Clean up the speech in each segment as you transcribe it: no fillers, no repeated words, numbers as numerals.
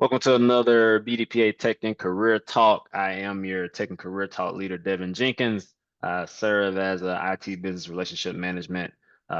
Welcome to another BDPA Tech and Career Talk. I am your Tech and Career Talk leader, Devin Jenkins. I serve as an IT business relationship management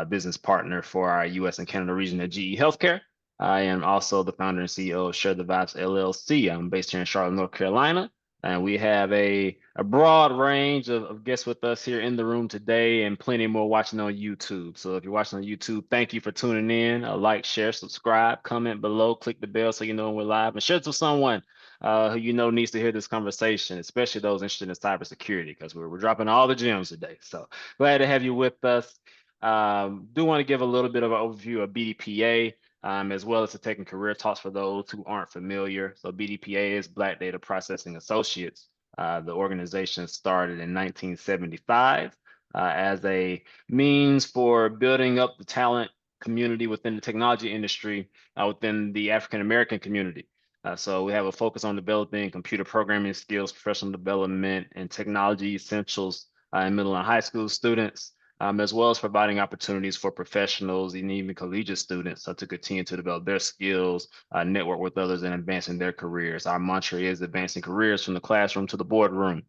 business partner for our US and Canada region at GE Healthcare. I am also the founder and CEO of Share the Vibes LLC. I'm based here in Charlotte, North Carolina. And we have a broad range of guests with us here in the room today and plenty more watching on YouTube. So if you're watching on YouTube, thank you for tuning in. Like, share, subscribe, comment below, click the bell so you know when we're live, and share it with someone who you know needs to hear this conversation, especially those interested in cybersecurity, because we're dropping all the gems today. So glad to have you with us. Do want to give a little bit of an overview of BDPA. As well as the Tech and Career Talks for those who aren't familiar. So BDPA is Black Data Processing Associates. The organization started in 1975 as a means for building up the talent community within the technology industry, within the African American community. So we have a focus on developing computer programming skills, professional development, and technology essentials in middle and high school students. As well as providing opportunities for professionals and even collegiate students to continue to develop their skills, network with others, and advancing their careers. Our mantra is advancing careers from the classroom to the boardroom.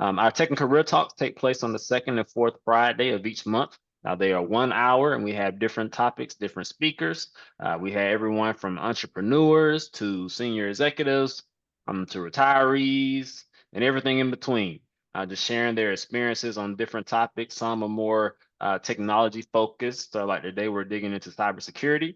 Our Tech and Career Talks take place on the second and fourth Friday of each month. They are 1 hour and we have different topics, different speakers. We have everyone from entrepreneurs to senior executives to retirees and everything in between. Just sharing their experiences on different topics. Some are more technology focused, like today we're digging into cybersecurity.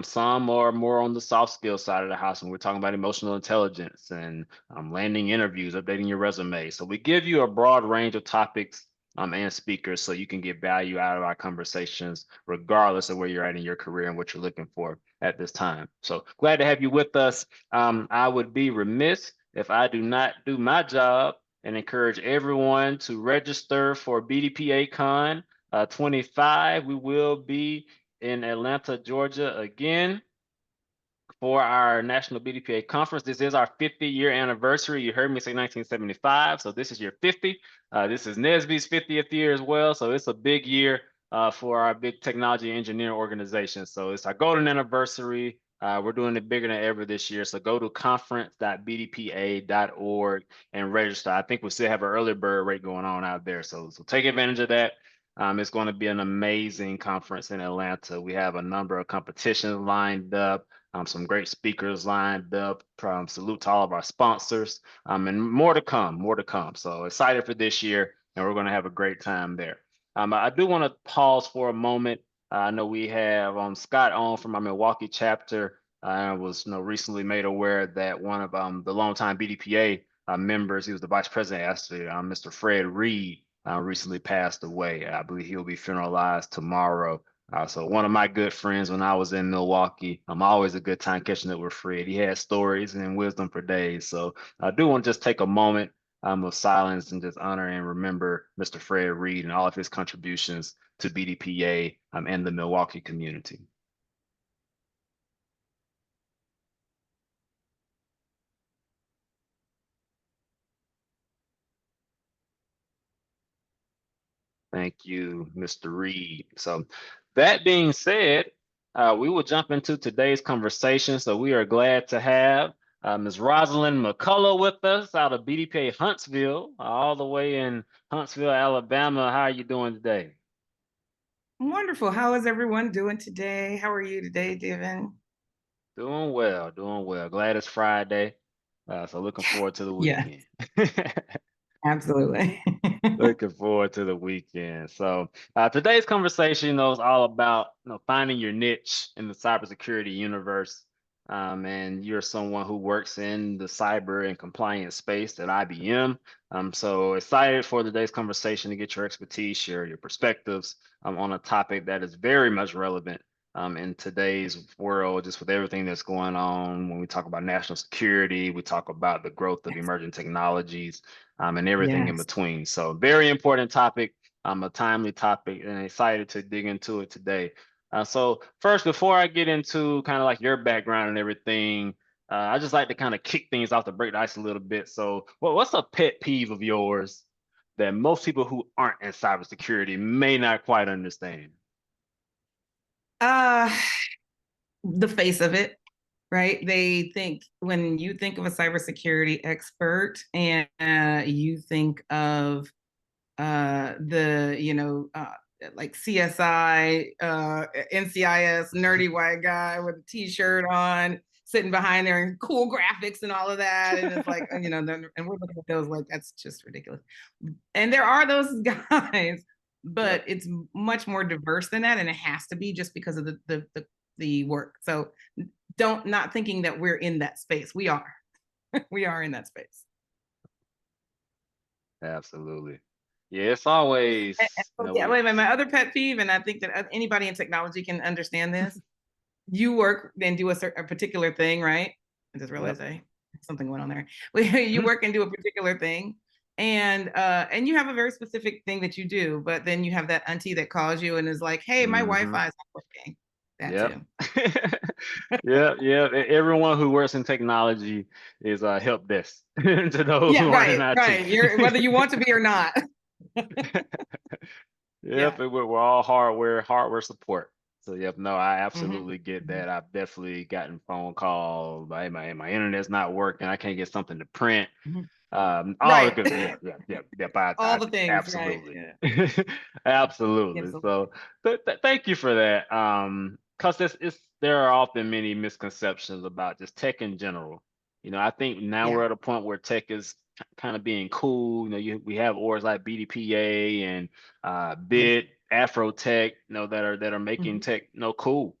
Some are more on the soft skill side of the house, and we're talking about emotional intelligence and landing interviews, updating your resume. So we give you a broad range of topics and speakers so you can get value out of our conversations, regardless of where you're at in your career and what you're looking for at this time. So glad to have you with us. I would be remiss if I do not do my job and encourage everyone to register for BDPA Con 25. We will be in Atlanta, Georgia again for our National BDPA Conference. This is our 50-year anniversary. You heard me say 1975, so this is your 50. This is NSB's 50th year as well, so it's a big year for our big technology engineering organization. So it's our golden anniversary. We're doing it bigger than ever this year. So go to conference.bdpa.org and register. I think we still have an early bird rate going on out there. So take advantage of that. It's going to be an amazing conference in Atlanta. We have a number of competitions lined up, some great speakers lined up. Salute to all of our sponsors, and more to come, more to come. So excited for this year, and we're going to have a great time there. I do want to pause for a moment. I know we have Scott on from our Milwaukee chapter. I was recently made aware that one of the longtime BDPA members, he was the vice president, actually, Mr. Fred Reed, recently passed away. I believe he'll be funeralized tomorrow. So one of my good friends when I was in Milwaukee, I'm always a good time catching up with Fred. He had stories and wisdom for days. So I do want to just take a moment of silence and just honor and remember Mr. Fred Reed and all of his contributions to BDPA and the Milwaukee community. Thank you, Mr. Reed. So that being said, we will jump into today's conversation. So we are glad to have Ms. Rosalind McCullough with us out of BDPA Huntsville, all the way in Huntsville, Alabama. How are you doing today? Wonderful. How is everyone doing today? How are you today, Devin? Doing well, doing well. Glad it's Friday. So looking forward to the Yeah, weekend. absolutely. Looking forward to the weekend. So today's conversation, is all about finding your niche in the cybersecurity universe. And you're someone who works in the cyber and compliance space at IBM. So excited for today's conversation to get your expertise, share your perspectives on a topic that is very much relevant in today's world, just with everything that's going on. When we talk about national security, we talk about the growth of emerging technologies and everything in Yes. between. So very important topic, a timely topic, and excited to dig into it today. So first, before I get into kind of like your background and everything, I just like to kind of kick things off to break the ice a little bit. So what's a pet peeve of yours that most people who aren't in cybersecurity may not quite understand? Uh, the face of it. right? They think when you think of a cybersecurity expert and you think of like CSI, NCIS, nerdy white guy with a t-shirt on, sitting behind there and cool graphics and all of that. And it's like, and we're looking at those like, that's just ridiculous. And there are those guys, but it's much more diverse than that. And it has to be just because of the work. So not thinking that we're in that space. We are. We are in that space. Absolutely. Yeah, it's always, Yeah, wait a minute. My other pet peeve, and I think that anybody in technology can understand this. You work and do a particular thing, right? I just realized something went on there. You work and do a particular thing, and you have a very specific thing that you do, but then you have that auntie that calls you and is like, "Hey, my Wi-Fi is not working." That too. Yeah. Everyone who works in technology is help desk to those who aren't in IT. Right. You're whether you want to be or not. We're all hardware support. So no, I absolutely get that. I've definitely gotten phone calls. My internet's not working. I can't get something to print. All the good, all the things, absolutely, right? absolutely. So thank you for that. Because there are often many misconceptions about just tech in general. I think now we're at a point where tech is kind of being cool. We have orgs like BDPA and Bit, Afrotech, that are making tech, cool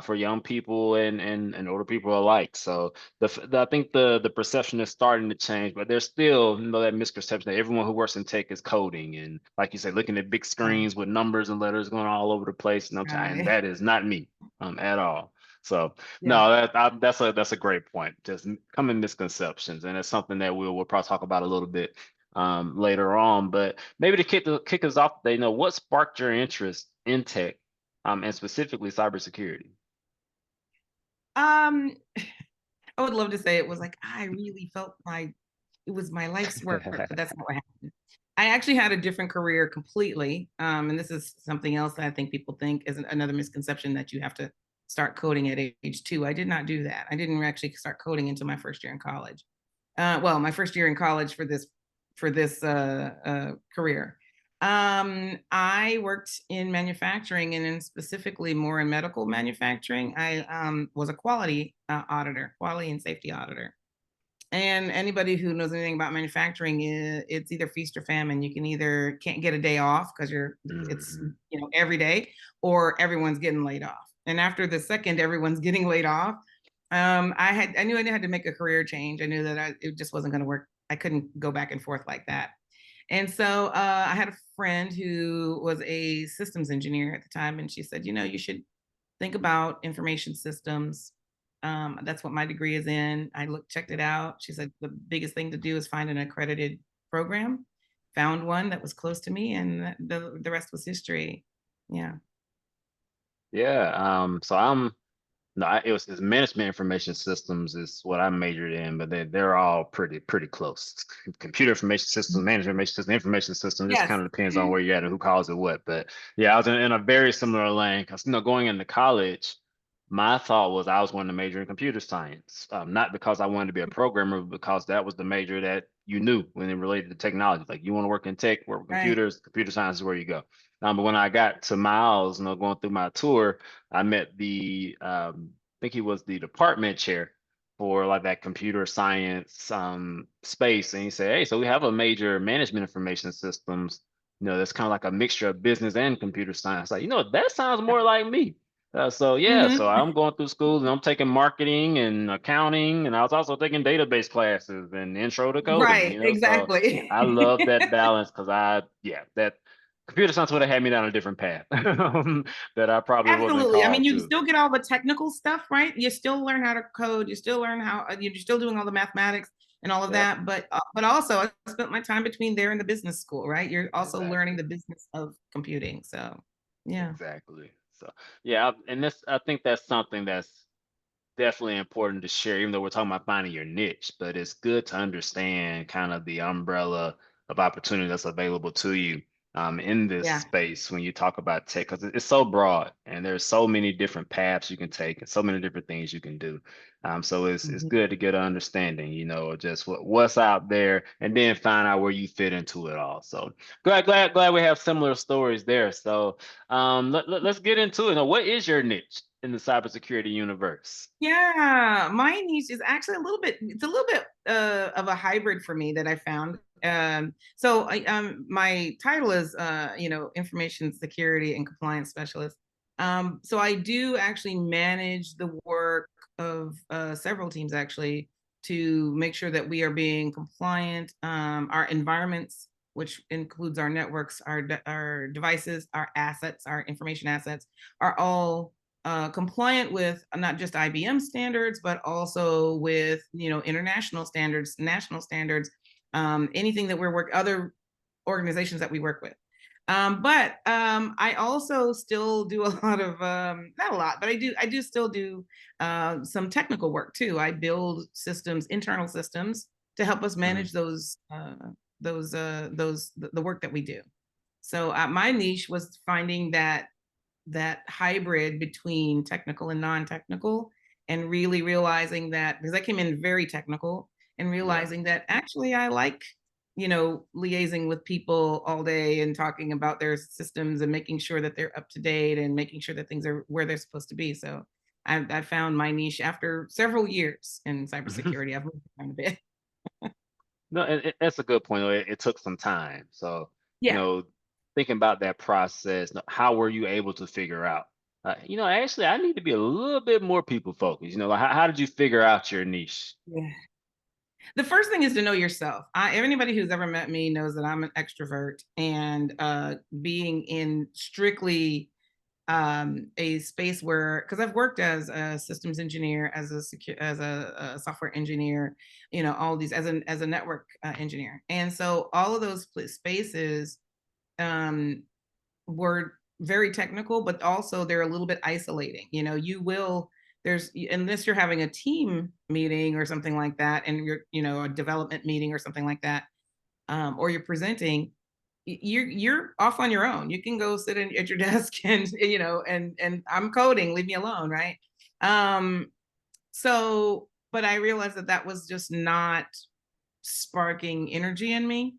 for young people and older people alike. So I think the perception is starting to change, but there's still that misconception that everyone who works in tech is coding and, like you said, looking at big screens with numbers and letters going all over the place. And that is not me at all. So no, that's a great point. Just common misconceptions, and it's something that we'll probably talk about a little bit later on. But maybe to kick us off today, what sparked your interest in tech, and specifically cybersecurity? I would love to say it was like I really felt like it was my life's work, but that's not what happened. I actually had a different career completely. And this is something else that I think people think is another misconception, that you have to start coding at age 2. I did not do that. I didn't actually start coding until my first year in college. My first year in college for this career. I worked in manufacturing, and then specifically more in medical manufacturing. I was a quality auditor, quality and safety auditor. And anybody who knows anything about manufacturing, it's either feast or famine. You can either can't get a day off because it's every day, or everyone's getting laid off. And after the second, everyone's getting laid off. I knew I had to make a career change. I knew that it just wasn't going to work. I couldn't go back and forth like that. And so I had a friend who was a systems engineer at the time, and she said, you should think about information systems. That's what my degree is in. I checked it out. She said the biggest thing to do is find an accredited program. Found one that was close to me, and the rest was history. Yeah. So it's management information systems is what I majored in, but they're all pretty close. Computer information systems, management information system. Just kind of depends on where you're at and who calls it what. But yeah, I was in a very similar lane because going into college, my thought was I was going to major in computer science, not because I wanted to be a programmer, but because that was the major that you knew when it related to technology. Like, you want to work in tech, work with computers, computer science is where you go. But when I got to Miles, going through my tour, I met I think he was the department chair for like that computer science space. And he said, "Hey, so we have a major management information systems, that's kind of like a mixture of business and computer science." Like, that sounds more like me. So I'm going through school and I'm taking marketing and accounting, and I was also taking database classes and intro to coding, Exactly. So I love that balance because that computer science would have had me down a different path that I probably wasn't Absolutely. I mean, called you to. still get all the technical stuff, right? You still learn how to code. You still learn how you're still doing all the mathematics and all of that. But also, I spent my time between there and the business school, right? You're also learning the business of computing. So, yeah. Exactly. So, and I think that's something that's definitely important to share, even though we're talking about finding your niche, but it's good to understand kind of the umbrella of opportunity that's available to you. in this Yeah. space when you talk about tech, because it's so broad and there's so many different paths you can take and so many different things you can do. So it's Mhm. good to get an understanding, just what's out there, and then find out where you fit into it all. So glad we have similar stories there. So let's get into it. Now, what is your niche in the cybersecurity universe? Yeah, my niche is actually it's a little bit of a hybrid for me that I found. So my title is information security and compliance specialist. So I do actually manage the work of several teams actually to make sure that we are being compliant. Our environments, which includes our networks, our devices, our assets, our information assets, are all compliant with not just IBM standards, but also with international standards, national standards, anything that other organizations that we work with. But I also still do a lot of not a lot, but I do still do some technical work too. I build systems, internal systems, to help us Mhm. manage the work that we do. So my niche was finding that hybrid between technical and non-technical, and really realizing that, because I came in very technical, and Yeah. realizing that actually I like liaising with people all day and talking about their systems and making sure that they're up to date and making sure that things are where they're supposed to be. So I found my niche after several years in cybersecurity. I've moved around a bit. No, that's a good point. It took some time. So, you Yeah. know, thinking about that process, how were you able to figure out, actually, I need to be a little bit more people focused. Like, how did you figure out your niche? Yeah. The first thing is to know yourself. Anybody who's ever met me knows that I'm an extrovert, and being in strictly a space where, because I've worked as a systems engineer, as a software engineer, all these as a network engineer, and so all of those spaces um, were very technical, but also they're a little bit isolating. You will there's unless you're having a team meeting or something like that, and you're a development meeting or something like that, or you're presenting, you're off on your own. You can go sit at your desk and and I'm coding, leave me alone, right? Um, so, but I realized that that was just not sparking energy in me,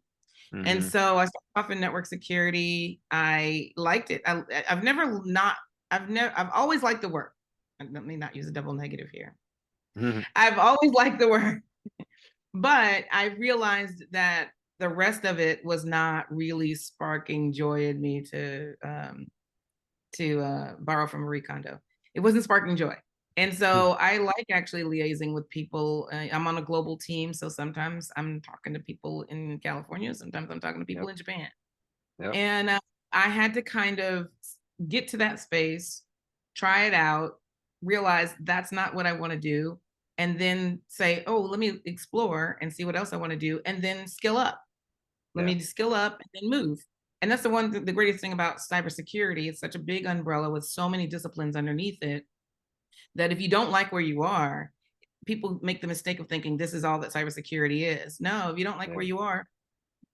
and Hmm. so I started off in network security. I liked it. I've never not. I've always liked the work. Let me not use a double negative here. Hmm. I've always liked the work, but I realized that the rest of it was not really sparking joy in me, to borrow from Marie Kondo. It wasn't sparking joy. And so I like actually liaising with people. I'm on a global team, so sometimes I'm talking to people in California, sometimes I'm talking to people Yep. in Japan. Yep. And I had to kind of get to that space, try it out, realize that's not what I want to do, and then say, oh, let me explore and see what else I want to do, and then skill up. Let Yeah. me skill up and then move. And that's the greatest thing about cybersecurity. It's such a big umbrella with so many disciplines underneath it, that if you don't like where you are, people make the mistake of thinking this is all that cybersecurity is. No, if you don't like Yeah. where you are,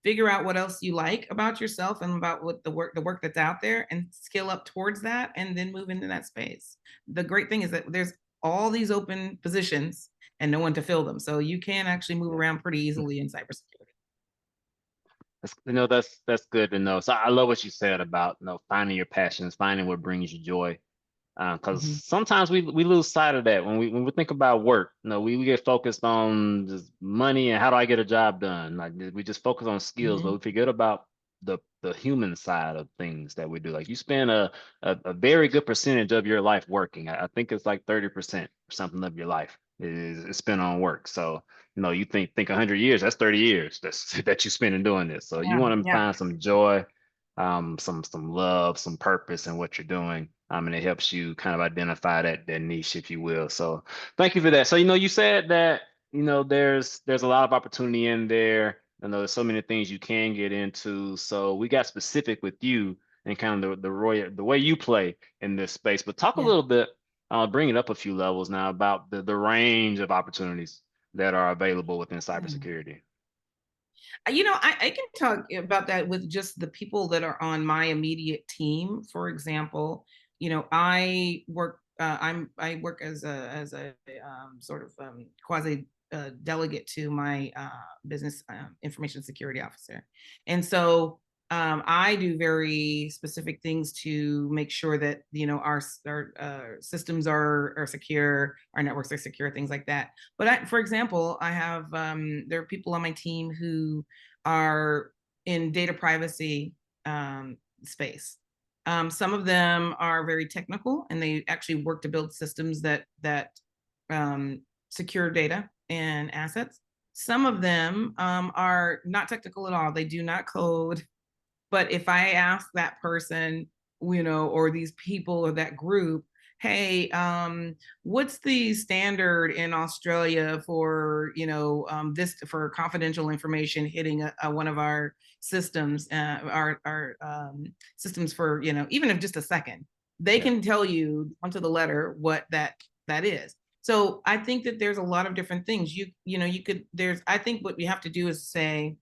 figure out what else you like about yourself and about what the work that's out there, and skill up towards that, and then move into that space. The great thing is that there's all these open positions and no one to fill them, so you can actually move Yeah. around pretty easily in cybersecurity. That's good to know. So I love what you said about finding your passions, finding what brings you joy. Because Mm-hmm. sometimes we lose sight of that when we think about work. We get focused on just money and how do I get a job done. Like we just focus on skills, but Mm-hmm. we forget about the human side of things that we do. Like you spend a very good percentage of your life working. I think it's like 30% or something of your life is spent on work. So you think 100 years, that's 30 years that you spend in doing this. So you Yeah, want to yeah, find some joy, some love, some purpose in what you're doing. And it helps you kind of identify that niche, if you will. So thank you for that. So you said that there's a lot of opportunity in there. I know there's so many things you can get into. So we got specific with you and kind of the way you play in this space. But talk a yeah. little bit, bring it up a few levels now about the range of opportunities that are available within Mm. cybersecurity. I can talk about that with just the people that are on my immediate team. For example, I work as a sort of quasi delegate to my business information security officer, and so I do very specific things to make sure that our systems are secure, our networks are secure, things like that. But for example, I have there are people on my team who are in data privacy space. Some of them are very technical, and they actually work to build systems that secure data and assets. Some of them are not technical at all. They do not code. But if I ask that person, or these people or that group, hey, what's the standard in Australia for, this for confidential information hitting one of our systems, our systems for, even if just a second, they Yeah. can tell you onto the letter what that is. So I think that there's a lot of different things I think what we have to do is say,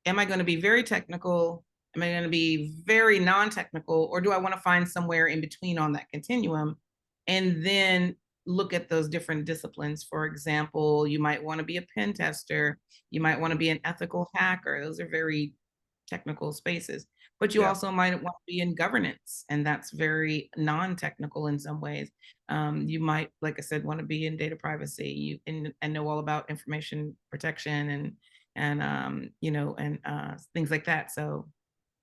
am I going to be very technical? Am I going to be very non-technical, or do I want to find somewhere in between on that continuum? And then look at those different disciplines. For example, you might want to be a pen tester. You might want to be an ethical hacker. Those are very technical spaces. But you Yeah. also might want to be in governance, and that's very non-technical in some ways. You might, like I said, want to be in data privacy and know all about information protection and things like that. So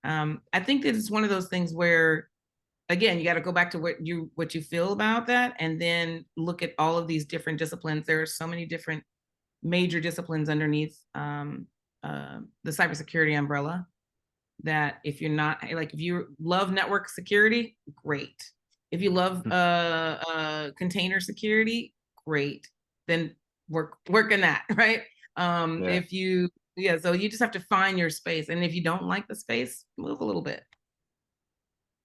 I think that it's one of those things where, again, you got to go back to what you feel about that, and then look at all of these different disciplines. There are so many different major disciplines underneath the cybersecurity umbrella that if you're not like, if you love network security, great. If you love container security, great. Then work in that, right? Yeah. If you Yeah, so you just have to find your space, and if you don't like the space, move a little bit.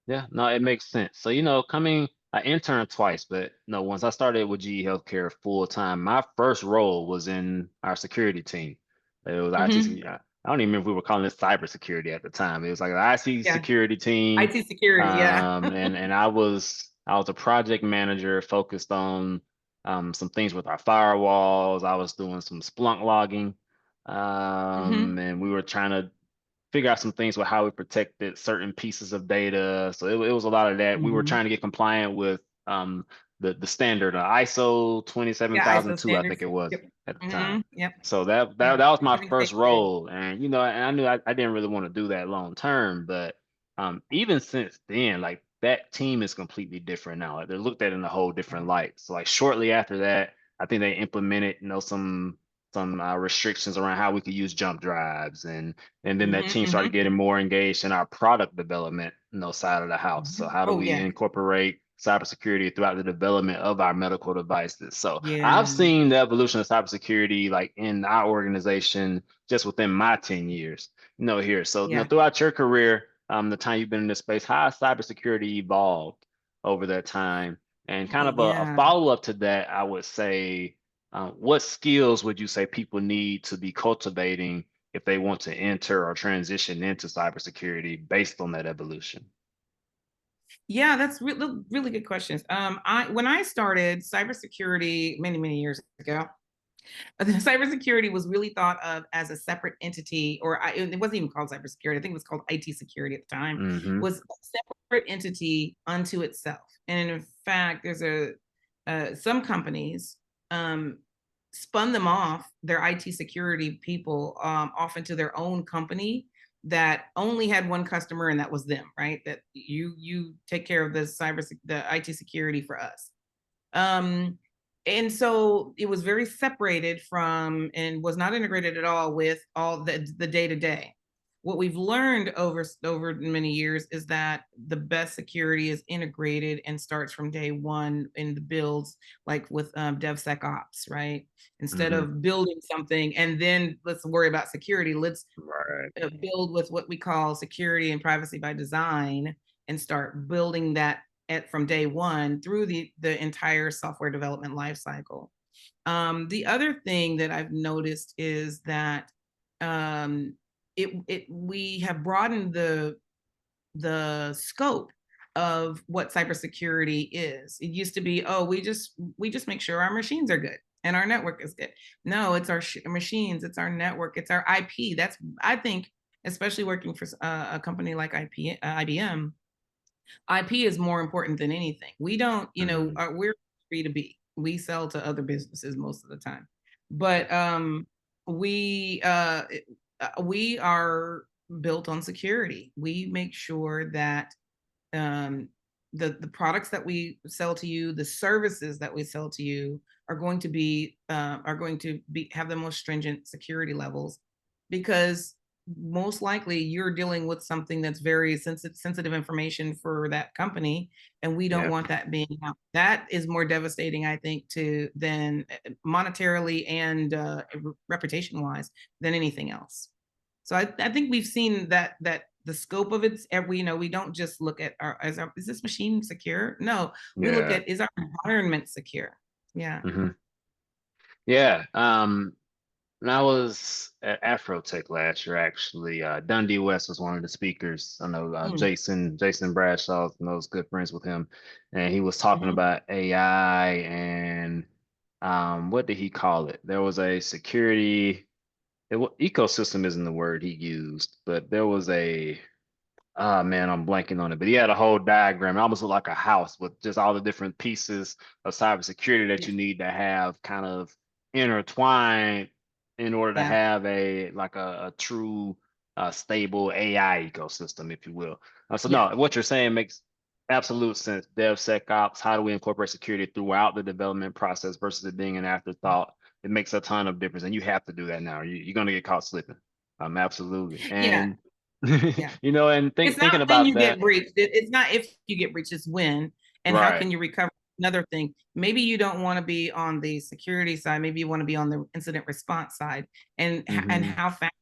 Yeah, no, it makes sense. So, I interned twice, but no, once I started with GE Healthcare full time, my first role was in our security team. It was IT. Hmm. I don't even remember if we were calling it cybersecurity at the time. It was like an IC Yeah, security team. IT security. Yeah. And I was a project manager focused on some things with our firewalls. I was doing some Splunk logging. Hmm. And we were trying to figure out some things with how we protected certain pieces of data. So it was a lot of that. We were Hmm. trying to get compliant with the standard ISO Yeah, ISO 27002, I think standards. it was Yep. at the time. Hmm. Yep. So that Yeah. that was my Everything first stays safe. role, and I knew I didn't really want to do that long term, but even since then, like that team is completely different now. Like they're looked at in a whole different light. So like shortly after that, I think they implemented, some restrictions around how we could use jump drives, and then that Hmm. team started Hmm. getting more engaged in our product development, side of the house. So Hmm. how do Oh we yeah. incorporate cybersecurity throughout the development of our medical devices? So I've Yeah. seen the evolution of cybersecurity like in our organization just within my 10 years, here. So, Yeah. throughout your career, the time you've been in this space, how has cybersecurity evolved over that time? And kind Oh of a yeah. follow-up to that, I would say, what skills would you say people need to be cultivating if they want to enter or transition into cybersecurity based on that evolution? Yeah, that's really good questions. I when I started cybersecurity many years ago, cybersecurity was really thought of as a separate entity, or it wasn't even called cybersecurity. I think it was called IT security at the time. Mm-hmm. Was a separate entity unto itself. And in fact, there's some companies um, spun them off, their IT security people, off into their own company that only had one customer, and that was them. Right? That you take care of the IT security for us. Um, and so it was very separated from and was not integrated at all with all the day to day. What we've learned over many years is that the best security is integrated and starts from day one in the builds, like with DevSecOps, right? Instead Mm-hmm. of building something and then let's worry about security, let's Right. build with what we call security and privacy by design and start building that from day one through the entire software development lifecycle. The other thing that I've noticed is that we have broadened the scope of what cybersecurity is. It used to be, oh, we just make sure our machines are good and our network is good. No, it's our machines, it's our network, it's our IP. That's, I think, especially working for a company like IBM, IP is more important than anything. We don't, we're free to be. We sell to other businesses most of the time, but we uh, we are built on security. We make sure that um, the products that we sell to you, the services that we sell to you, are going to be have the most stringent security levels, because most likely you're dealing with something that's very sensitive information for that company, and we don't Yeah. want that being out. That is more devastating, I think, to than monetarily and reputation wise than anything else. So I think we've seen that the scope of it. We don't just look at is this machine secure? No, we look Yeah. at, is our environment secure? Yeah. Hmm. Yeah. When I was at Afrotech last year, actually, Dundee West was one of the speakers. I know Mm. Jason Bradshaw, I was good friends with him, and he was talking Mhm. about AI and what did he call it? There was a security ecosystem isn't the word he used, but there was a ah man, I'm blanking on it. But he had a whole diagram. It almost looked like a house with just all the different pieces of cybersecurity that Yeah. you need to have kind of intertwined in order to Yeah. have a true stable AI ecosystem, if you will. So Yeah. no, what you're saying makes absolute sense. DevSecOps, how do we incorporate security throughout the development process versus it being an afterthought? It makes a ton of difference, and you have to do that now. You're going to get caught slipping. Absolutely. Yeah. And Yeah. and It's not thinking when about you get that, breached. It's not if you get breached, it's when, and how right? can you recover? Another thing, maybe you don't want to be on the security side. Maybe you want to be on the incident response side, and Hmm. how fast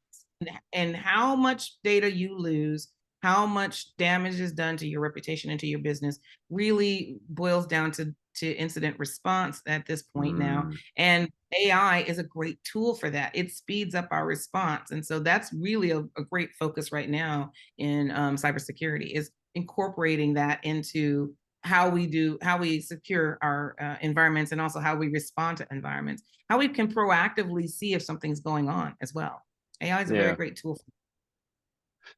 and how much data you lose, how much damage is done to your reputation and to your business, really boils down to incident response at this point now. Mm, And AI is a great tool for that. It speeds up our response, and so that's really a great focus right now in cybersecurity, is incorporating that into how we secure our environments, and also how we respond to environments, how we can proactively see if something's going on as well. AI is a very yeah. great tool.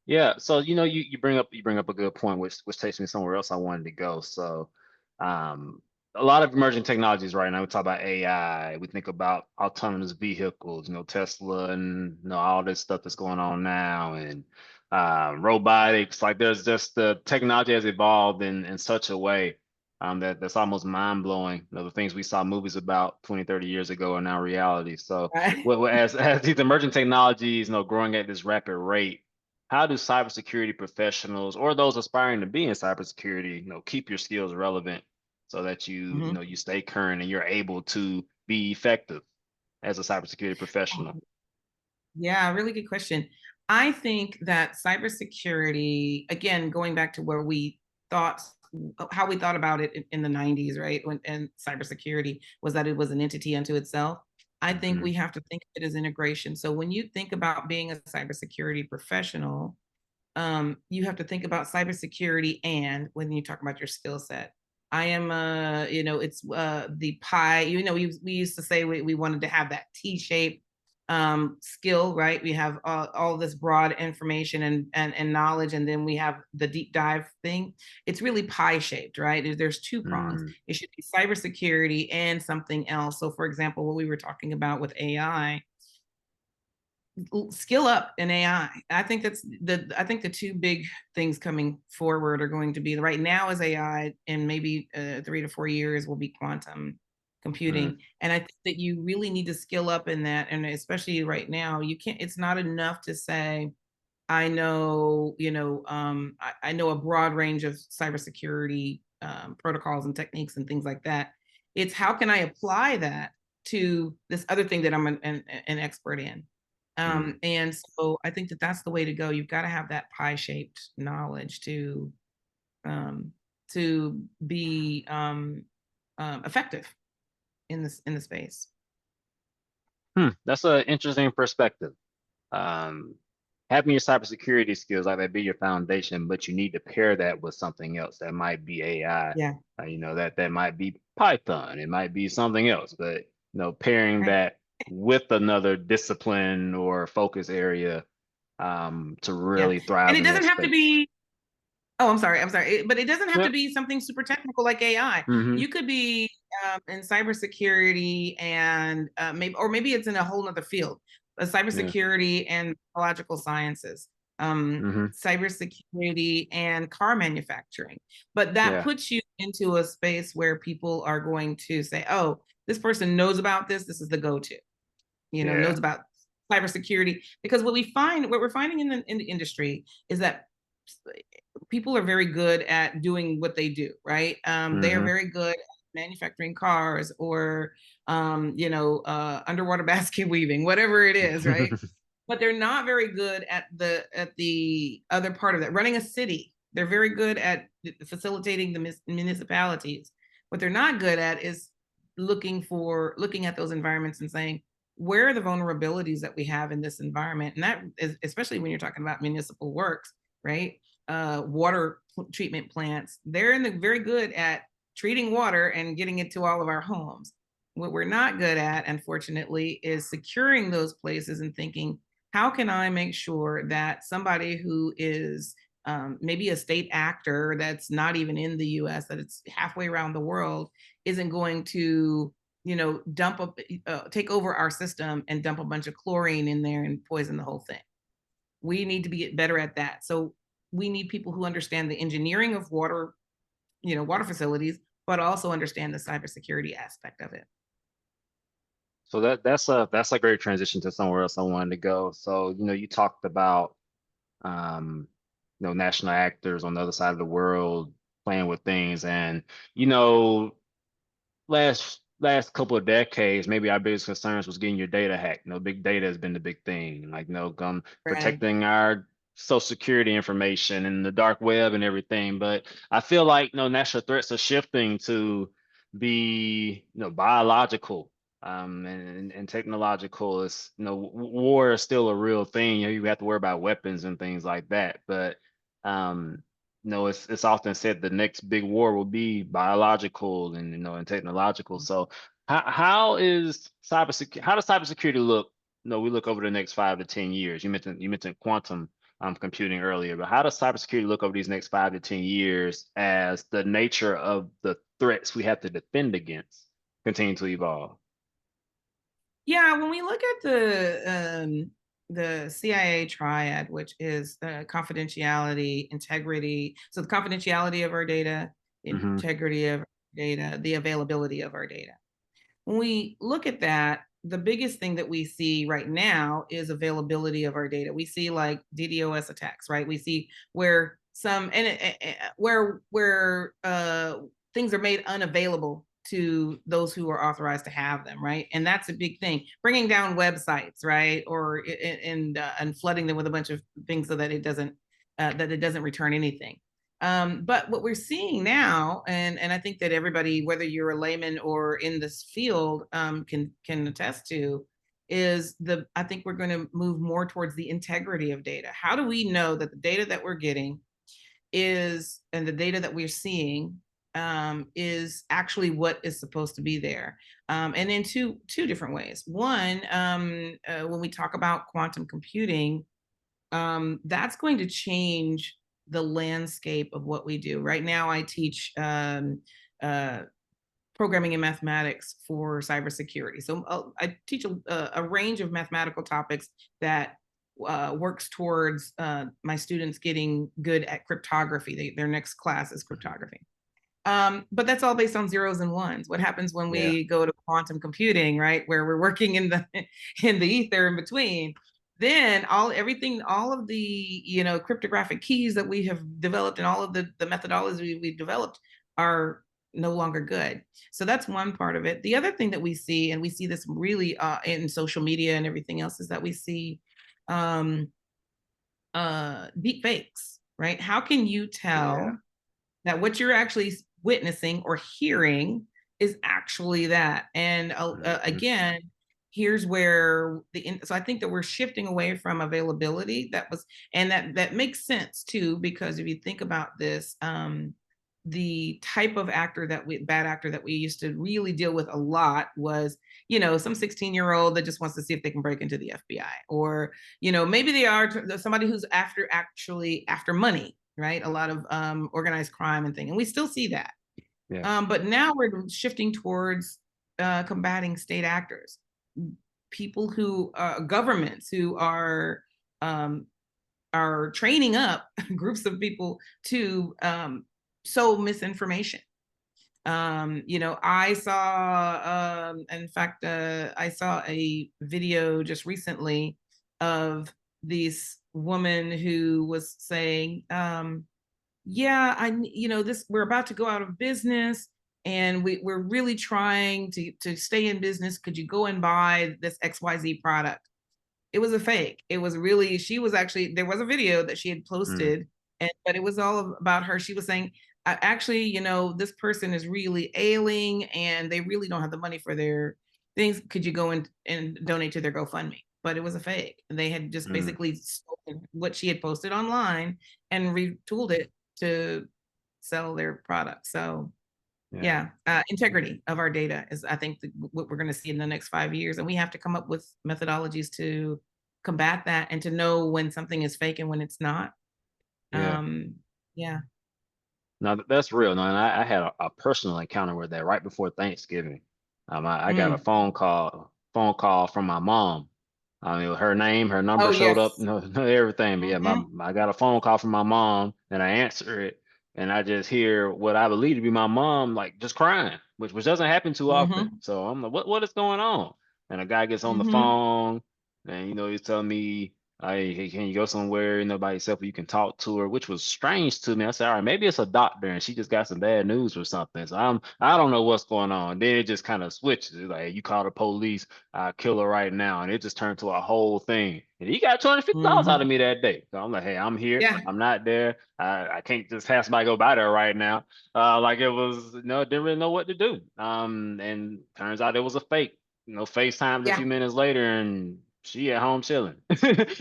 Yeah, so you bring up a good point, which takes me somewhere else I wanted to go. So, um, a lot of emerging technologies right now. We talk about AI. We think about autonomous vehicles. Tesla and all this stuff that's going on now, and robotics. Like there's just the technology has evolved in such a way that's almost mind blowing. The things we saw movies about 20, 30 years ago are now reality. So, Right. as these emerging technologies, growing at this rapid rate, how do cybersecurity professionals or those aspiring to be in cybersecurity, keep your skills relevant so that Mhm. you stay current and you're able to be effective as a cybersecurity professional? Yeah, really good question. I think that cybersecurity, again, going back to where we thought, how we thought about it in the 90s, right? And cybersecurity was that it was an entity unto itself. I think Hmm. we have to think of it as integration. So when you think about being a cybersecurity professional, you have to think about cybersecurity, and when you talk about your skill set. I am, it's the pie. We used to say we wanted to have that T-shape skill, right? We have all this broad information and knowledge, and then we have the deep dive thing. It's really pie shaped, right? There's two prongs. Mm, It should be cybersecurity and something else. So, for example, what we were talking about with AI, skill up in AI. I think the two big things coming forward are going to be, right now is AI, and maybe 3 to 4 years will be quantum mm, computing. And I think that you really need to skill up in that. And especially right now, it's not enough to say, I know, I know a broad range of cybersecurity protocols and techniques and things like that. It's how can I apply that to this other thing that I'm an expert in. mm. And so I think that that's the way to go. You've got to have that pie shaped knowledge um, to be effective in the space. That's an interesting perspective. um, having your cybersecurity skills, like that be your foundation, but you need to pair that with something else. That might be AI, Yeah. that might be Python, it might be something else, but pairing Right. that with another discipline or focus area to Yeah. really And thrive it in that doesn't have to space. be, oh, I'm sorry. I'm sorry. But it doesn't have to Yep. be something super technical like AI. Mm-hmm. You could be in cybersecurity and maybe it's in a whole other field, Yeah. cybersecurity and biological sciences, Mm-hmm. cybersecurity and car manufacturing. But that Yeah. puts you into a space where people are going to say, oh, this person knows about this. This is the go-to, Yeah. knows about cybersecurity. Because what we're finding in the industry is that people are very good at doing what they do, right? They are Mm-hmm. very good at manufacturing cars or, underwater basket weaving, whatever it is, right? But they're not very good at the other part of that, running a city. They're very good at facilitating the municipalities. What they're not good at is looking at those environments and saying, where are the vulnerabilities that we have in this environment? And that is especially when you're talking about municipal works, right? Water treatment plants. They're very good at treating water and getting it to all of our homes. What we're not good at, unfortunately, is securing those places and thinking, how can I make sure that somebody who is maybe a state actor that's not even in the US, that it's halfway around the world, isn't going to, dump up, take over our system and dump a bunch of chlorine in there and poison the whole thing. We need to be better at that. So we need people who understand the engineering of water, water facilities, but also understand the cybersecurity aspect of it. So that's a great transition to somewhere else I wanted to go. So, you talked about um, national actors on the other side of the world playing with things. And, you know, last couple of decades, maybe our biggest concerns was getting your data hacked. Big data has been the big thing, like, Right. protecting our social security information and the dark web and everything. But I feel like, national threats are shifting to be, biological, and technological. Is, war is still a real thing. You have to worry about weapons and things like that. But, um, it's often said the next big war will be biological and and technological. So how does cybersecurity look? No, we look over the next 5 to 10 years. You mentioned quantum computing earlier, but how does cybersecurity look over these next 5 to 10 years as the nature of the threats we have to defend against continue to evolve? Yeah, when we look at the CIA triad, which is confidentiality, integrity, so the confidentiality of our data, Hmm. integrity of our data, the availability of our data. When we look at that, the biggest thing that we see right now is availability of our data. We see like DDoS attacks, right? We see where things are made unavailable to those who are authorized to have them, right? And that's a big thing. Bringing down websites, right, or and flooding them with a bunch of things so that it doesn't return anything. But what we're seeing now, and I think that everybody, whether you're a layman or in this field, can attest to, is I think we're going to move more towards the integrity of data. How do we know that the data that we're getting and the data that we're seeing is actually what is supposed to be there? And in two different ways. One, when we talk about quantum computing, that's going to change the landscape of what we do. Right now, I teach uh, programming and mathematics for cybersecurity. So I teach a range of mathematical topics that works towards my students getting good at cryptography. Their next class is cryptography. But that's all based on zeros and ones. What happens when Yeah. we go to quantum computing, right, where we're working in the in the ether in between? Then all of the cryptographic keys that we have developed and all of the methodologies we've developed are no longer good. So that's one part of it. The other thing that we see, and we see this really in social media and everything else, is that we see um, deep fakes, right? How can you Yeah. tell that what you're actually witnessing or hearing is actually that? And Hmm. again, here's where so I think that we're shifting away from availability. And that makes sense too, because if you think about this, the type of bad actor that we used to really deal with a lot was, some 16-year-old that just wants to see if they can break into the FBI, or, maybe they are somebody who's after money, right? A lot of organized crime and thing. And we still see that. Yeah. But now we're shifting towards combating state actors, people who governments who are training up groups of people to sow misinformation. I saw, in fact, I saw a video just recently of this woman who was saying, yeah, we're about to go out of business, and we're really trying to stay in business. Could you go and buy this XYZ product? It was a fake. It was really, there was a video that she had Mm, posted, but it was all about her. She was saying, actually, this person is really ailing and they really don't have the money for their things. Could you go and donate to their GoFundMe? But it was a fake. And they had just mm, basically stolen what she had posted online and retooled it to sell their product. So yeah. yeah, integrity of our data is, I think, what we're going to see in the next 5 years, and we have to come up with methodologies to combat that and to know when something is fake and when it's not. Yeah. Yeah. No, that's real. No, and I had a personal encounter with that right before Thanksgiving. I got a Mm. phone call from my mom. I mean, her name, her number Oh showed up, yes. everything. But yeah, Mhm. I got a phone call from my mom, and I answer it, and I just hear what I believe to be my mom, like just crying, which doesn't happen too often. Mhm. So I'm like, what is going on? And a guy gets on the Mhm. phone, and he's telling me, hey, can you go somewhere, by yourself where you can talk to her, which was strange to me. I said, all right, maybe it's a doctor and she just got some bad news or something. So I don't know what's going on. Then it just kind of switches. It's like, you call the police, I'll kill her right now. And it just turned to a whole thing. And he got $250 out of Mhm. me that day. So I'm like, hey, I'm here. Yeah. I'm not there. I can't just have somebody go by there right now. Like it was, didn't really know what to do. And turns out it was a fake. FaceTimed a Yeah. few minutes later and she at home chilling.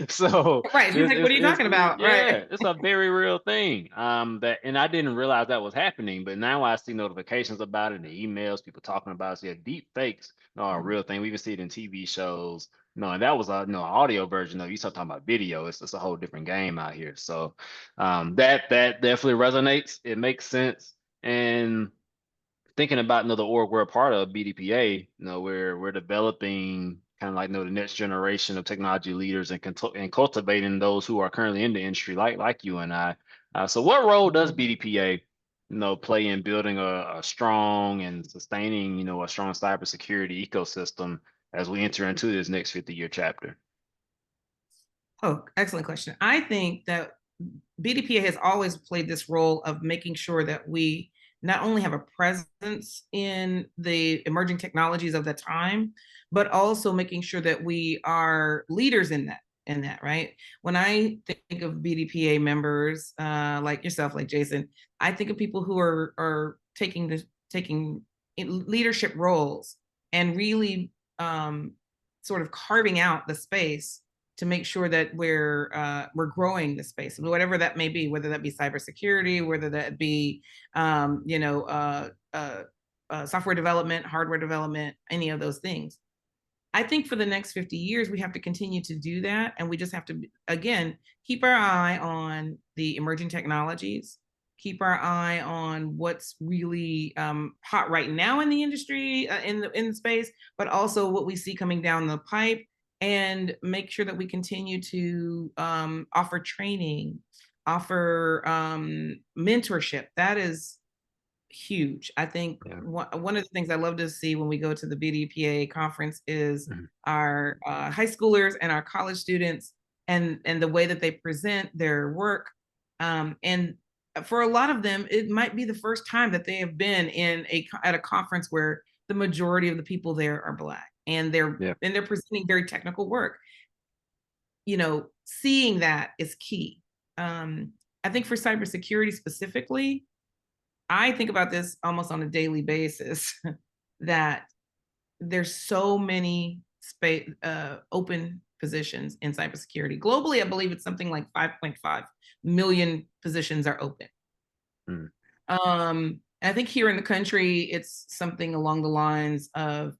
So Right. She's like, what are you talking about? Right. yeah, it's a very real thing. And I didn't realize that was happening, but now I see notifications about it, the emails, people talking about it. So yeah, deep fakes are a real thing. We even see it in TV shows. No, and that was a audio version of, you start talking about video. It's a whole different game out here. So that definitely resonates. It makes sense. And thinking about the org we're a part of, BDPA, we're developing kind of like the next generation of technology leaders and cultivating those who are currently in the industry, like you and I. So, what role does Mhm. BDPA, play in building a strong and sustaining, a strong cybersecurity ecosystem as we enter into this next 50-year chapter? Oh, excellent question. I think that BDPA has always played this role of making sure that we not only have a presence in the emerging technologies of the time, but also making sure that we are leaders in that, right? When I think of BDPA members, like yourself, like Jason, I think of people who are taking leadership roles and really sort of carving out the space to make sure that we're growing the space, whatever that may be, whether that be cybersecurity, whether that be software development, hardware development, any of those things. I think for the next 50 years, we have to continue to do that. And we just have to, again, keep our eye on the emerging technologies, keep our eye on what's really hot right now in the industry, in the space, but also what we see coming down the pipe, and make sure that we continue to offer training, offer mentorship. That is huge. I think Yeah. one of the things I love to see when we go to the BDPA conference is Mhm. our high schoolers and our college students, and the way that they present their work. And for a lot of them, it might be the first time that they have been at a conference where the majority of the people there are Black, and they're Yeah. and they're presenting very technical work. Seeing that is key. I think for cybersecurity specifically, I think about this almost on a daily basis that there's so many open positions in cybersecurity. Globally, I believe it's something like 5.5 million positions are open. I think here in the country, it's something along the lines of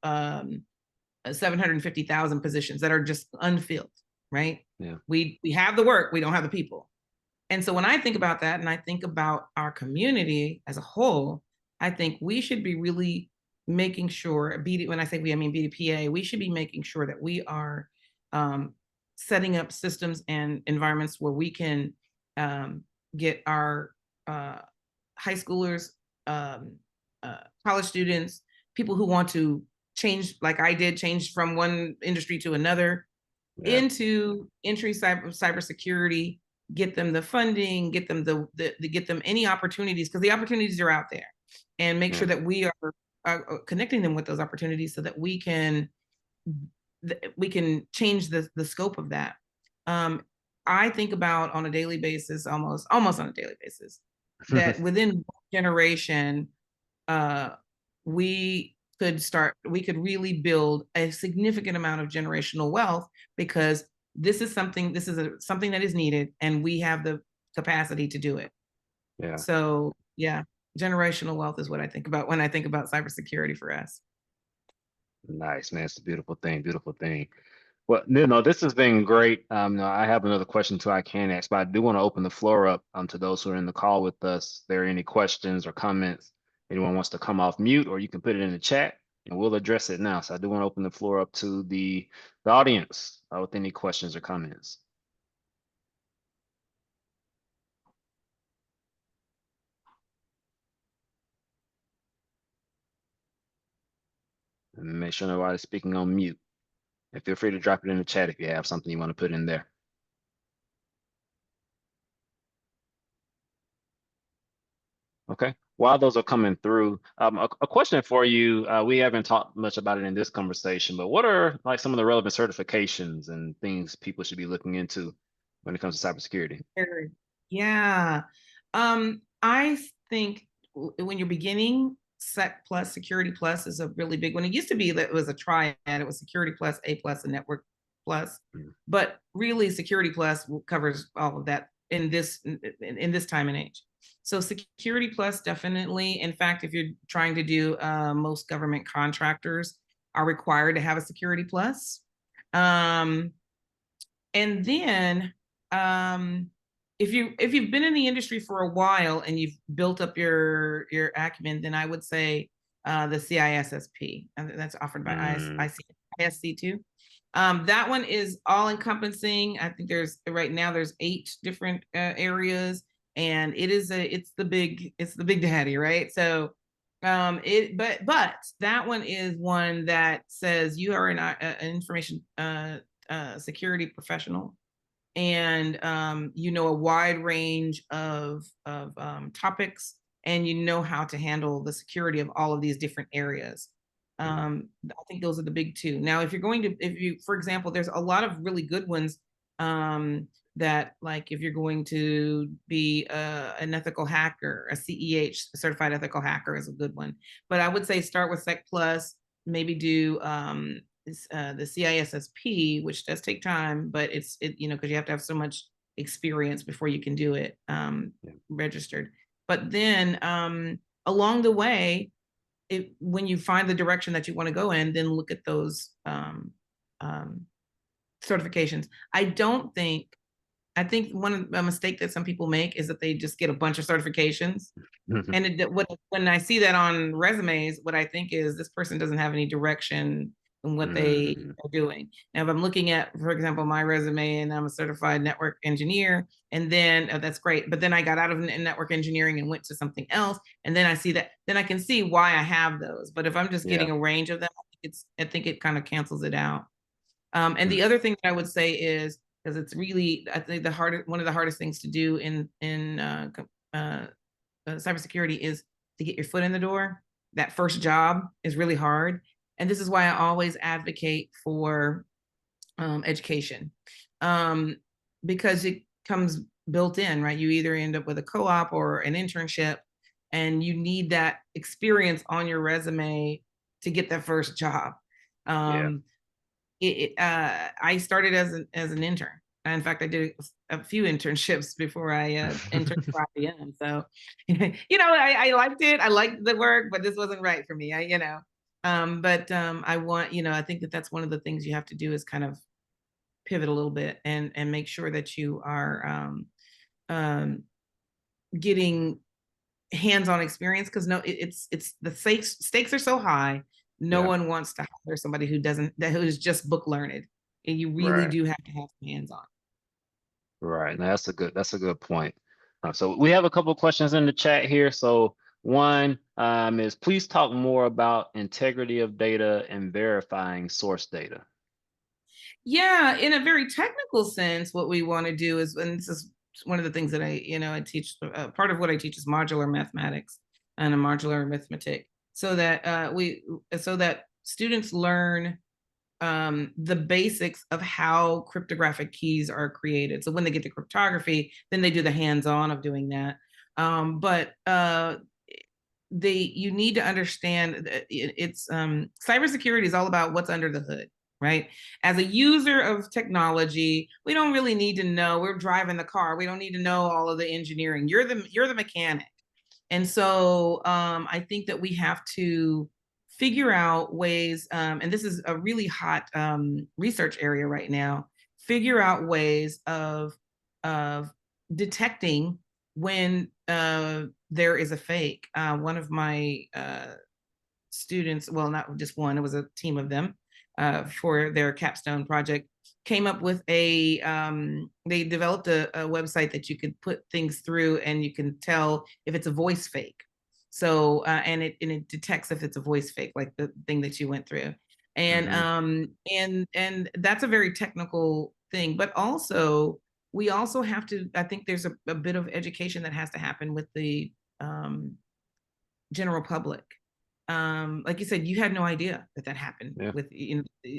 750,000 positions that are just unfilled, right? Yeah. We have the work, we don't have the people. And so when I think about that and I think about our community as a whole, I think we should be really making sure, when I say we, I mean BDPA, we should be making sure that we are setting up systems and environments where we can get our high schoolers, college students, people who want to change, like I did, change from one industry to another, into entry cybersecurity, get them the funding, get them get them any opportunities, because the opportunities are out there, and make sure that we are connecting them with those opportunities so that we can change the scope of that. I think about on a daily basis, almost on a daily basis, that within one generation, we could really build a significant amount of generational wealth, because this is something that is needed, and we have the capacity to do it. Yeah. So yeah, generational wealth is what I think about when I think about cybersecurity for us. Nice, man. It's a beautiful thing. Beautiful thing. Well, no, this has been great. No, I have another question too I can ask, but I do want to open the floor up to those who are in the call with us. If there are any questions or comments, anyone wants to come off mute, or you can put it in the chat and we'll address it now. So I do want to open the floor up to the audience with any questions or comments. And make sure nobody's speaking on mute. And feel free to drop it in the chat if you have something you want to put in there. Okay. While those are coming through, a question for you. We haven't talked much about it in this conversation, but what are like some of the relevant certifications and things people should be looking into when it comes to cybersecurity? Yeah. I think when you're beginning, Sec Plus, Security Plus is a really big one. It used to be that it was a triad. It was Security Plus, A Plus, and Network Plus. But really, Security Plus covers all of that in this time and age. So Security Plus, definitely. In fact, if you're trying to do, most government contractors are required to have a Security Plus. And then if you've been in the industry for a while and you've built up your acumen, then I would say the CISSP, and that's offered by ISC too. That one is all encompassing. I think right now there's 8 different areas, and it's the big daddy, right? So but that one is one that says you are an information security professional, and you know a wide range of topics, and you know how to handle the security of all of these different areas. I think those are the big 2. Now, if you, for example, there's a lot of really good ones that, like, if you're going to be an ethical hacker, a CEH, certified ethical hacker, is a good one. But I would say start with Sec Plus, maybe do the CISSP, which does take time, but because you have to have so much experience before you can do it registered. But then along the way, when you find the direction that you want to go in, then look at those certifications. I think a mistake that some people make is that they just get a bunch of certifications. And when I see that on resumes, what I think is this person doesn't have any direction in what they are doing. Now, if I'm looking at, for example, my resume, and I'm a certified network engineer, and then that's great, but then I got out of network engineering and went to something else, and then I see that, then I can see why I have those. But if I'm just getting a range of them, I think it kind of cancels it out. And the other thing that I would say is, because it's really, I think one of the hardest things to do in cybersecurity is to get your foot in the door. That first job is really hard. And this is why I always advocate for education, because it comes built in, right? You either end up with a co-op or an internship, and you need that experience on your resume to get that first job. I started as an intern. In fact, I did a few internships before I interned for IBM. So, I liked it. I liked the work, but this wasn't right for me. I want, I think that that's one of the things you have to do is kind of pivot a little bit and make sure that you are um, getting hands-on experience, because no, it's the stakes are so high. No Yeah, one wants to hire somebody who is just book learned, and you really right, do have to have some hands-on. right. Now that's a good point. So we have a couple of questions in the chat here. So one is please talk more about integrity of data and verifying source data. Yeah, in a very technical sense, what we want to do is, and this is one of the things that I teach. Part of what I teach is modular mathematics and a modular arithmetic, so that so that students learn the basics of how cryptographic keys are created. So when they get to cryptography, then they do the hands-on of doing that. But you need to understand that it's cybersecurity is all about what's under the hood, right? As a user of technology, we don't really need to know. We're driving the car. We don't need to know all of the engineering. You're the mechanic. And so I think that we have to figure out ways, and this is a really hot research area right now, figure out ways of detecting when there is a fake. One of my students, well, not just one, it was a team of them for their capstone project, came up with they developed a website that you could put things through and you can tell if it's a voice fake. So, and it detects if it's a voice fake, like the thing that you went through. Hmm. And that's a very technical thing, but also we also have to, I think there's a bit of education that has to happen with the general public. Like you said, you had no idea that happened Yeah. with,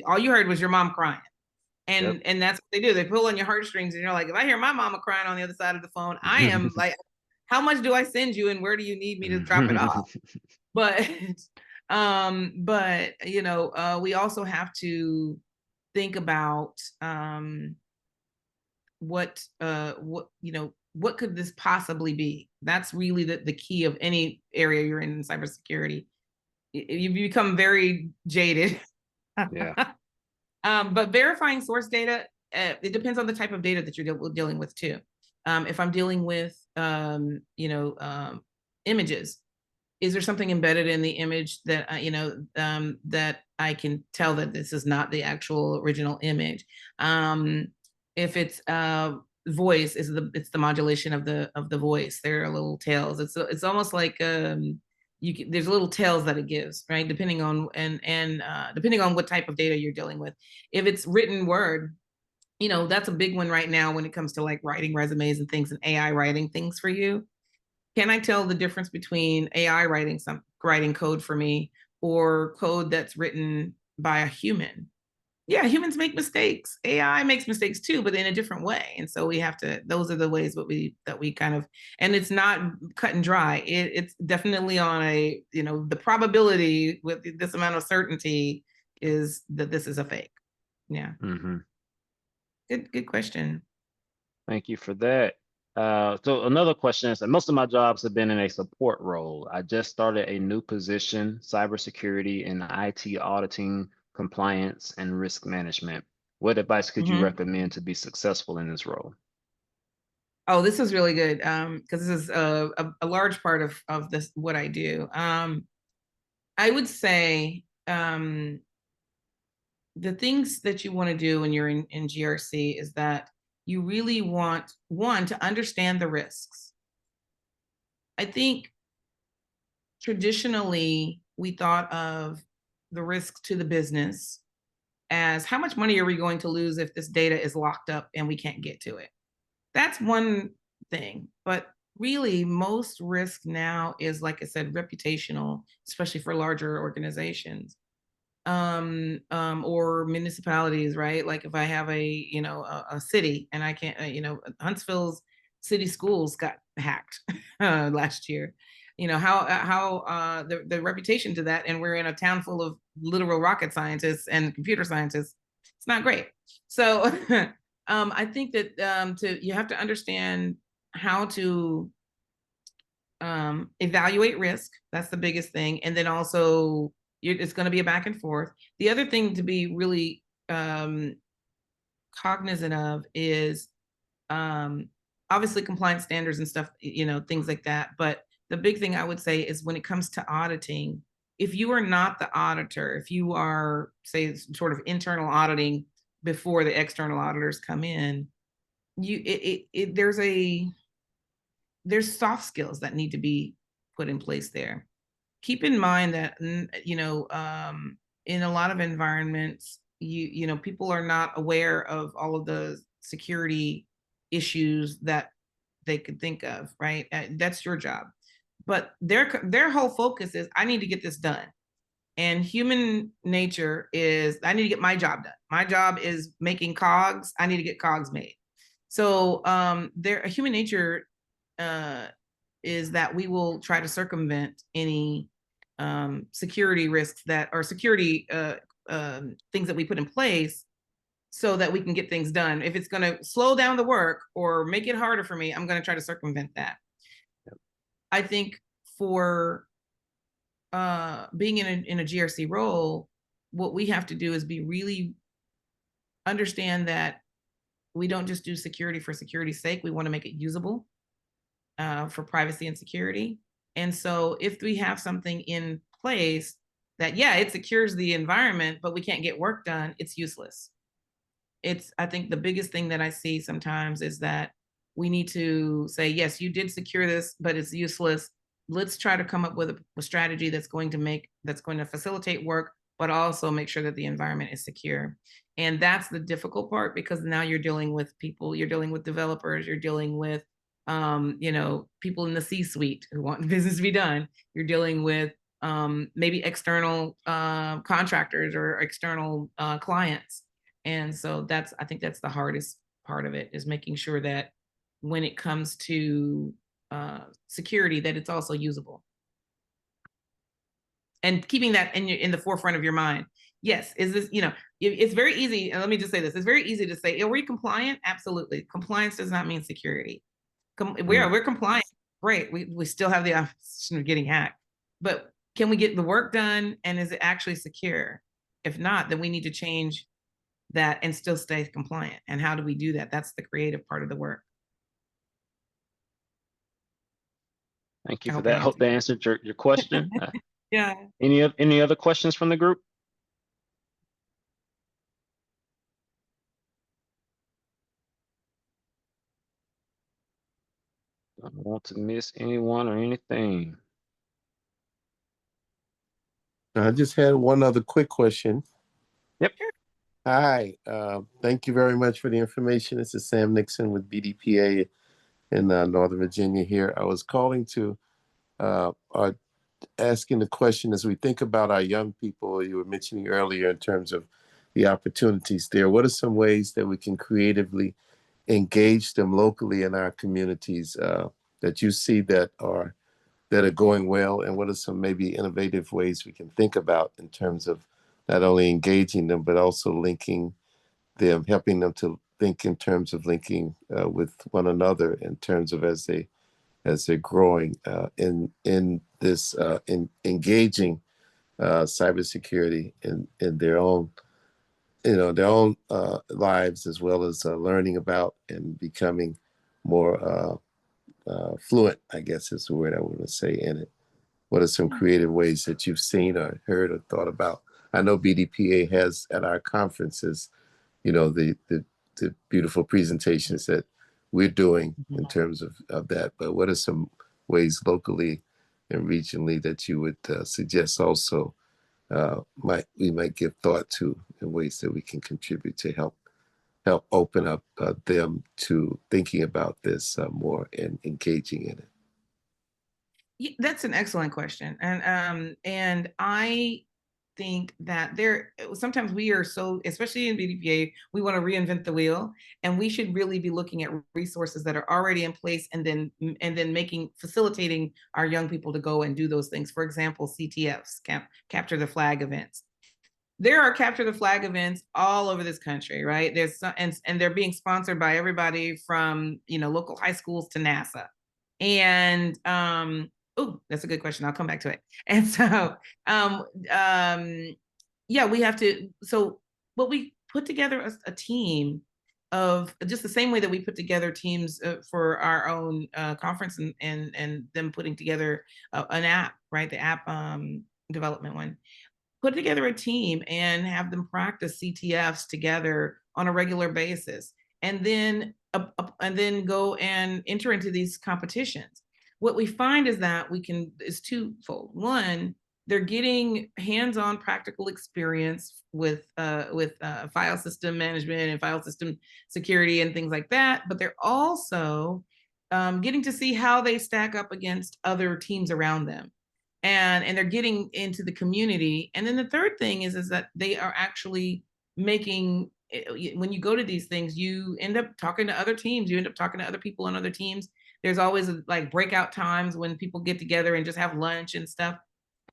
all you heard was your mom crying. Yep. And that's what they do. They pull on your heartstrings, and you're like, if I hear my mama crying on the other side of the phone, I am like, how much do I send you and where do you need me to drop it off? But we also have to think about what could this possibly be? That's really the key of any area you're in cybersecurity. You become very jaded. Yeah. But verifying source data, it depends on the type of data that you're dealing with too. If I'm dealing with, images, is there something embedded in the image that that I can tell that this is not the actual original image? If it's voice, it's the modulation of the voice. There are little tails. It's almost like there's little tails that it gives, right? Depending on depending on what type of data you're dealing with. If it's written word, that's a big one right now when it comes to like writing resumes and things, and AI writing things for you. Can I tell the difference between AI writing code for me or code that's written by a human? Yeah, humans make mistakes. AI makes mistakes too, but in a different way. And so we have to, those are the ways that we kind of, and it's not cut and dry. It's definitely on the probability with this amount of certainty is that this is a fake. Yeah. Hmm. Good question. Thank you for that. So another question is, most of my jobs have been in a support role. I just started a new position, cybersecurity and IT auditing, compliance, and risk management. What advice could you Mm-hmm. recommend to be successful in this role? Oh, this is really good because this is a large part of this what I do. I would say the things that you want to do when you're in GRC is that you really want one to understand the risks. I think traditionally we thought of the risk to the business as how much money are we going to lose if this data is locked up and we can't get to it. That's one thing. But really, most risk now is, like I said, reputational, especially for larger organizations or municipalities, right? Like if I have a city and I can't, Huntsville's city schools got hacked last year. The reputation to that, and we're in a town full of literal rocket scientists and computer scientists. It's not great. So I think that you have to understand how to evaluate risk. That's the biggest thing. And then also it's going to be a back and forth. The other thing to be really cognizant of is obviously compliance standards and stuff, things like that. But the big thing I would say is when it comes to auditing, if you are not the auditor, if you are, say, sort of internal auditing before the external auditors come in, there's soft skills that need to be put in place there. Keep in mind that in a lot of environments, people are not aware of all of the security issues that they could think of, right? That's your job. But their whole focus is, I need to get this done. And human nature is, I need to get my job done. My job is making cogs. I need to get cogs made. So human nature is that we will try to circumvent any security risks that or security things that we put in place so that we can get things done. If it's going to slow down the work or make it harder for me, I'm going to try to circumvent that. Yep. I think for being in a GRC role, what we have to do is be really understand that we don't just do security for security's sake. We want to make it usable for privacy and security. And so if we have something in place that, yeah, it secures the environment, but we can't get work done, it's useless. I think the biggest thing that I see sometimes is that we need to say, yes, you did secure this, but it's useless. Let's try to come up with a strategy that's going to facilitate work, but also make sure that the environment is secure. And that's the difficult part, because now you're dealing with people, you're dealing with developers, you're dealing with people in the C-suite who want business to be done. You're dealing with maybe external contractors or external clients. And so I think that's the hardest part of it, is making sure that when it comes to security, that it's also usable. And keeping that in the forefront of your mind. Yes, is this, it's very easy, and let me just say this, it's very easy to say, are we compliant? Absolutely. Compliance does not mean security. We're compliant. Great. We still have the option of getting hacked. But can we get the work done, and is it actually secure? If not, then we need to change that and still stay compliant. And how do we do that? That's the creative part of the work. Thank you for that. Hope that answered your question. Yeah. Any other questions from the group? Don't want to miss anyone or anything. I just had one other quick question. Yep. Hi, thank you very much for the information. This is Sam Nixon with BDPA in Northern Virginia here. I was calling to asking the question, as we think about our young people, you were mentioning earlier in terms of the opportunities there, what are some ways that we can creatively engage them locally in our communities that you see that are going well, and what are some maybe innovative ways we can think about in terms of not only engaging them, but also linking them, helping them to think in terms of linking with one another in terms of as they're growing in this in engaging cybersecurity in their own lives, as well as learning about and becoming more fluent, I guess is the word I want to say, in it. What are some creative ways that you've seen or heard or thought about? I know BDPA has at our conferences, the beautiful presentations that we're doing in terms of that. But what are some ways locally and regionally that you would suggest also we might give thought to, in ways that we can contribute to help open up them to thinking about this more and engaging in it? That's an excellent question. And I think that sometimes we are so, especially in BDPA, we want to reinvent the wheel, and we should really be looking at resources that are already in place, and then facilitating our young people to go and do those things. For example, CTFs, capture the flag events. there are capture the flag events all over this country, right? There's some, and they're being sponsored by everybody from, you know, local high schools to NASA. And oh, that's a good question. I'll come back to it. And so yeah, we have to, so what we put together a team of just the same way that we put together teams for our own conference, and them putting together an app, right? The app development one. Put together a team and have them practice CTFs together on a regular basis, and then go and enter into these competitions. What we find is that is twofold. One, they're getting hands-on practical experience with file system management and file system security and things like that, but they're also getting to see how they stack up against other teams around them, and they're getting into the community. And then the third thing is that they are actually making, when you go to these things, you end up talking to other teams, you end up talking to other people on other teams. There's always like breakout times when people get together and just have lunch and stuff.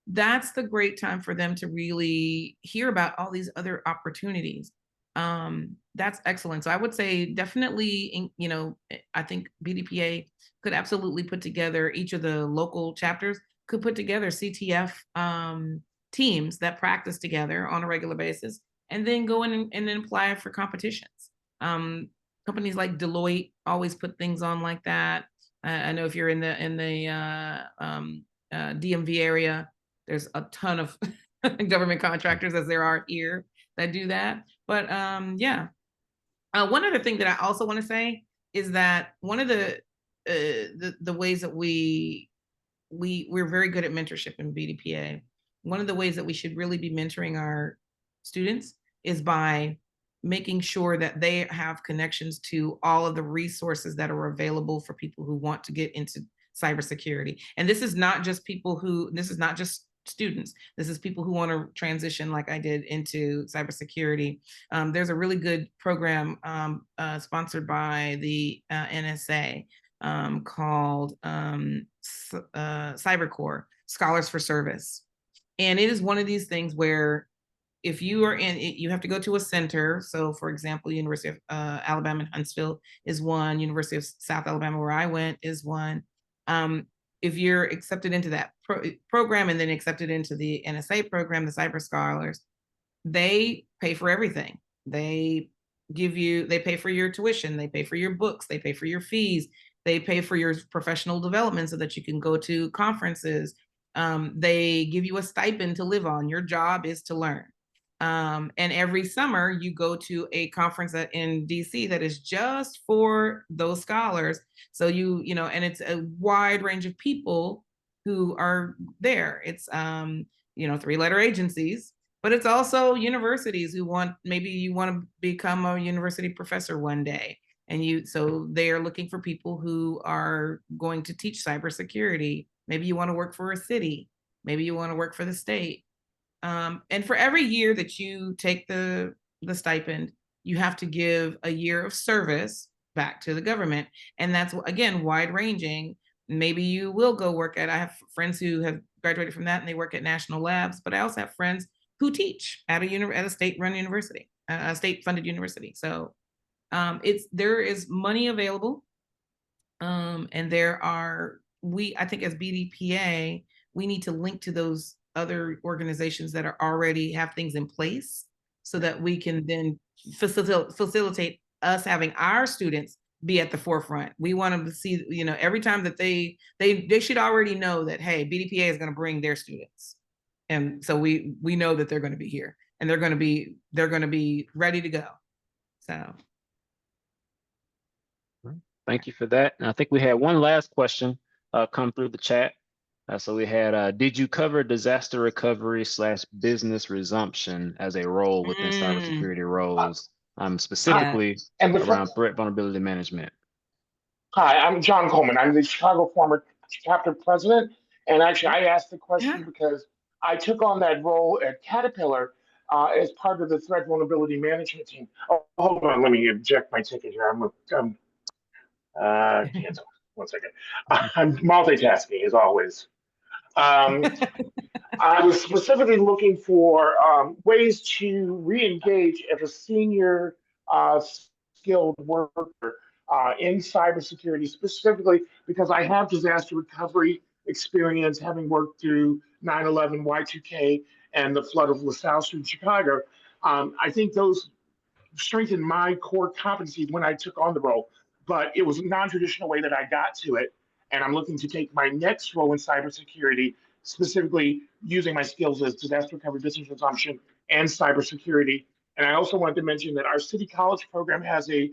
That's the great time for them to really hear about all these other opportunities. That's excellent. So I would say definitely, you know, I think BDPA could absolutely put together, each of the local chapters could put together CTF teams that practice together on a regular basis, and then go in and then apply for competitions. Companies like Deloitte always put things on like that. I know if you're in the DMV area, there's a ton of government contractors, as there are here, that do that. But yeah. One other thing that I also want to say is that one of the ways that we're very good at mentorship in BDPA. One of the ways that we should really be mentoring our students is by making sure that they have connections to all of the resources that are available for people who want to get into cybersecurity. And this is not just students. This is people who want to transition, like I did, into cybersecurity. There's a really good program sponsored by the NSA called CyberCore, Scholars for Service. And it is one of these things where if you are in it, you have to go to a center. So for example, University of Alabama in Huntsville is one, University of South Alabama, where I went, is one. If you're accepted into that program and then accepted into the NSA program, the Cyber Scholars, they pay for everything. They pay for your tuition, they pay for your books, they pay for your fees, they pay for your professional development so that you can go to conferences. They give you a stipend to live on. Your job is to learn. And every summer you go to a conference in DC that is just for those scholars. So you know, and it's a wide range of people who are there. It's you know, 3-letter agencies, but it's also universities who maybe you want to become a university professor one day. And so they are looking for people who are going to teach cybersecurity. Maybe you want to work for a city, maybe you want to work for the state. And for every year that you take the stipend, you have to give a year of service back to the government. And that's, again, wide ranging. Maybe you will go work I have friends who have graduated from that and they work at national labs, but I also have friends who teach at a state-run university, a state-funded university. So there is money available. And I think as BDPA, we need to link to those other organizations that already have things in place, so that we can then facilitate us having our students be at the forefront. We want them to see, you know, every time that they should already know that, hey, BDPA is going to bring their students. And so we know that they're going to be here and they're going to be ready to go. So. Thank you for that. And I think we had one last question come through the chat. So we had, did you cover disaster recovery / business resumption as a role within cybersecurity roles, specifically around threat vulnerability management? Hi, I'm John Coleman. I'm the Chicago former chapter president. And actually, I asked the question because I took on that role at Caterpillar as part of the threat vulnerability management team. Oh, hold on, let me eject my ticket here. Cancel. 1 second. I'm multitasking as always. I was specifically looking for ways to re-engage as a senior skilled worker in cybersecurity, specifically because I have disaster recovery experience, having worked through 9/11, Y2K, and the flood of LaSalle Street in Chicago. I think those strengthened my core competencies when I took on the role, but it was a non-traditional way that I got to it. And I'm looking to take my next role in cybersecurity, specifically using my skills as disaster recovery, business resumption, and cybersecurity. And I also wanted to mention that our city college program has a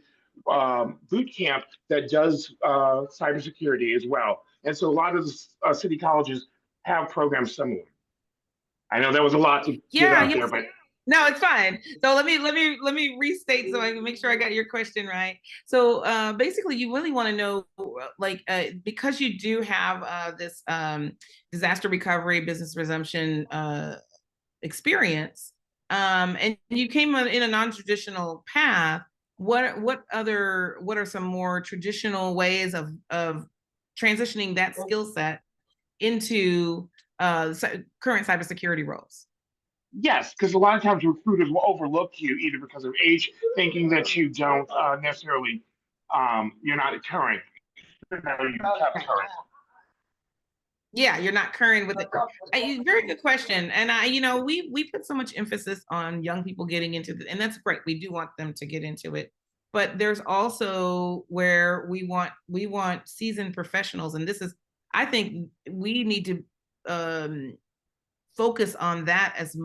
boot camp that does cybersecurity as well. And so a lot of the city colleges have programs similar. I know that was a lot to get Yeah, out yes. there, but No, it's fine. So let me restate so I can make sure I got your question right. So basically, you really want to know, like, because you do have this disaster recovery, business resumption experience, and you came in a non-traditional path. What are some more traditional ways of transitioning that skill set into current cybersecurity roles? yes, because a lot of times recruiters will overlook you either because of age, thinking that you don't necessarily, you're not current. You kept current. Yeah, you're not current with it. Very good question. And we put so much emphasis on young people getting into it, and that's great. We do want them to get into it. But there's also where we want seasoned professionals. And this is, I think we need to focus on that as